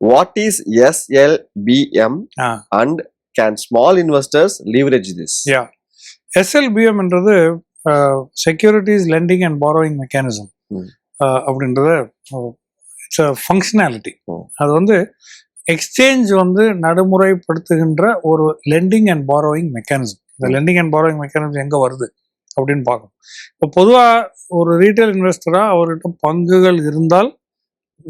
What is SLBM and can small investors leverage this? Yeah. SLBM என்றது securities lending and borrowing mechanism அப்படின்றத it's a functionality. அது வந்து exchange வந்து நடைமுறைப்படுத்துகின்ற ஒரு லெண்டிங் அண்ட் பாரோயிங் மெக்கானிசம். இந்த லெண்டிங் அண்ட் பாரோயிங் மெக்கானிசம் எங்கே வருது அப்படின்னு பார்க்கணும். இப்போ பொதுவாக ஒரு ரீட்டைல் இன்வெஸ்டராக அவர்கிட்ட பங்குகள் இருந்தால்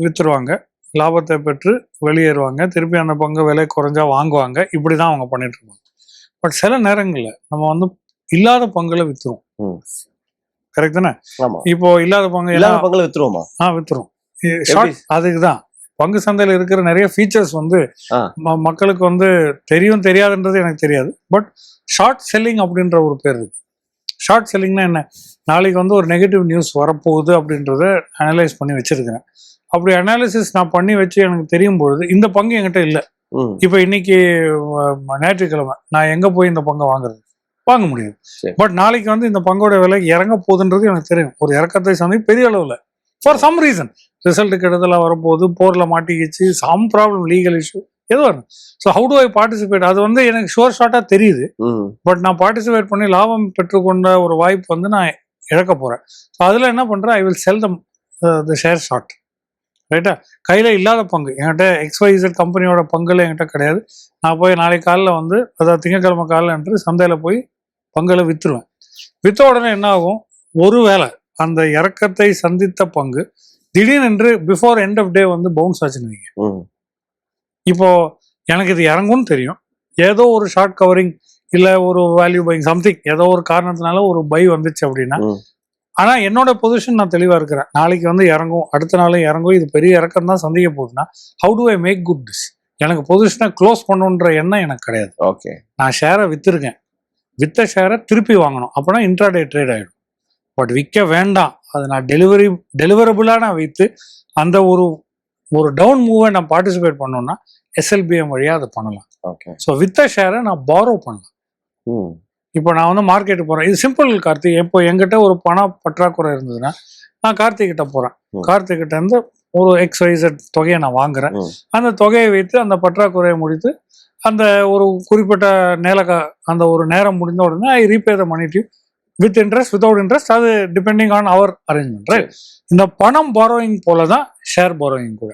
விற்றுருவாங்க, லாபத்தை பெற்று வெளியேறுவாங்க, திருப்பி அந்த பங்கு விலை குறைஞ்சா வாங்குவாங்க. இப்படி தான் அவங்க பண்ணிட்டு இருப்பாங்க. பட் சில நேரங்களில் நம்ம வந்து இல்லாத பங்குல வித்துரும். கரெக்ட் தானே? இப்போ இல்லாத பங்குல வித்துருவோமா? வித்துரும். அதுக்கு தான் பங்கு சந்தையில் இருக்கிற நிறைய ஃபீச்சர்ஸ் வந்து மக்களுக்கு வந்து தெரியாதுன்றது எனக்கு தெரியாது. பட் ஷார்ட் செல்லிங் அப்படின்ற ஒரு பேர் இருக்கு. ஷார்ட் செல்லிங்னா என்ன? நாளைக்கு வந்து ஒரு நெகட்டிவ் நியூஸ் வரப்போகுது அப்படின்றத அனலைஸ் பண்ணி வச்சிருக்கிறேன். அப்படி அனாலிசிஸ் நான் பண்ணி வச்சு எனக்கு தெரியும் பொழுது இந்த பங்கு என்கிட்ட இல்லை. இப்போ இன்னைக்கு ஞாயிற்றுக்கிழமை நான் எங்க போய் இந்த பங்கை வாங்க முடியாது. பட் நாளைக்கு வந்து இந்த பங்கோட விலை இறங்க போகுதுன்றது எனக்கு தெரியும். ஒரு இறக்கத்தை சந்தை பெரிய அளவில் ஃபார் சம் ரீசன் ரிசல்ட்டுக்கு இடத்துல வரப்போகுது, போரில் மாட்டிக்கிச்சு, சம் ப்ராப்ளம், லீகல் இஷ்யூ ஏதோ வரும். So how do I participate? அது வந்து எனக்கு ஷோர் ஷார்ட்டாக தெரியுது. பட் நான் பார்ட்டிசிபேட் பண்ணி லாபம் பெற்றுக்கொண்ட ஒரு வாய்ப்பு வந்து நான் இழக்க போகிறேன். ஸோ அதில் என்ன பண்ணுறேன்? I will sell the share short. ரைட்டா? கையில் இல்லாத பங்கு என்கிட்ட XYZ கம்பெனியோட பங்குல என்கிட்ட கிடையாது. நான் போய் நாளைக்கு காலைல வந்து அதாவது திங்கக்கிழமை காலைல என்று சந்தையில் போய் பங்குல விற்றுருவேன். விற்ற உடனே என்ன ஆகும்? ஒருவேளை அந்த இறக்கத்தை சந்தித்த பங்கு திடீரென்று பிஃபோர் எண்ட் ஆஃப் டே வந்து பவுன்ஸ் ஆச்சுன்னு வைங்க. இப்போ எனக்கு இது இறங்கும்னு தெரியும். ஏதோ ஒரு ஷார்ட் கவரிங் இல்லை ஒரு வேல்யூ பைங் சம்திங் ஏதோ ஒரு காரணத்தினால ஒரு பை வந்துச்சு அப்படின்னா, ஆனால் என்னோட பொசிஷன் நான் தெளிவாக இருக்கிறேன். நாளைக்கு வந்து இறங்கும், அடுத்த நாளும் இறங்கும், இது பெரிய இறக்கம் தான் சந்திக்க போகுதுன்னா how do I make good this? எனக்கு பொசிஷனை க்ளோஸ் பண்ணுன்ற எண்ணம் எனக்கு கிடையாது. ஓகே, நான் ஷேரை விற்றுருக்கேன், விற்ற ஷேரை திருப்பி வாங்கணும், அப்படின்னா இன்ட்ராடே ட்ரேட் ஆகிடும். பட் விற்க வேண்டாம், அது நான் டெலிவரபுளாக நான் வைத்து அந்த ஒரு டவுன் மூவை நான் பார்ட்டிசிபேட் பண்ணோன்னா SLBM வழியாக அதை பண்ணலாம். ஓகே, ஸோ விற்ற ஷேரை நான் பாரோ பண்ணலாம். இப்போ நான் வந்து மார்க்கெட்டுக்கு போகிறேன். இது சிம்பிள் கார்த்திக். இப்போ என்கிட்ட ஒரு பண பற்றாக்குறை இருந்ததுன்னா நான் கார்த்திகிட்ட போகிறேன். கார்த்திகிட்ட இருந்து ஒரு XYZ தொகையை நான் வாங்குறேன். அந்த தொகையை வைத்து அந்த பற்றாக்குறையை முடித்து அந்த ஒரு குறிப்பிட்ட அந்த ஒரு நேரம் முடிந்த உடனே I repay the money to with interest, without interest, அது depending on our arrangement. Right? இந்த பணம் பாரோயிங் போல தான் ஷேர் பாரோயிங் கூட.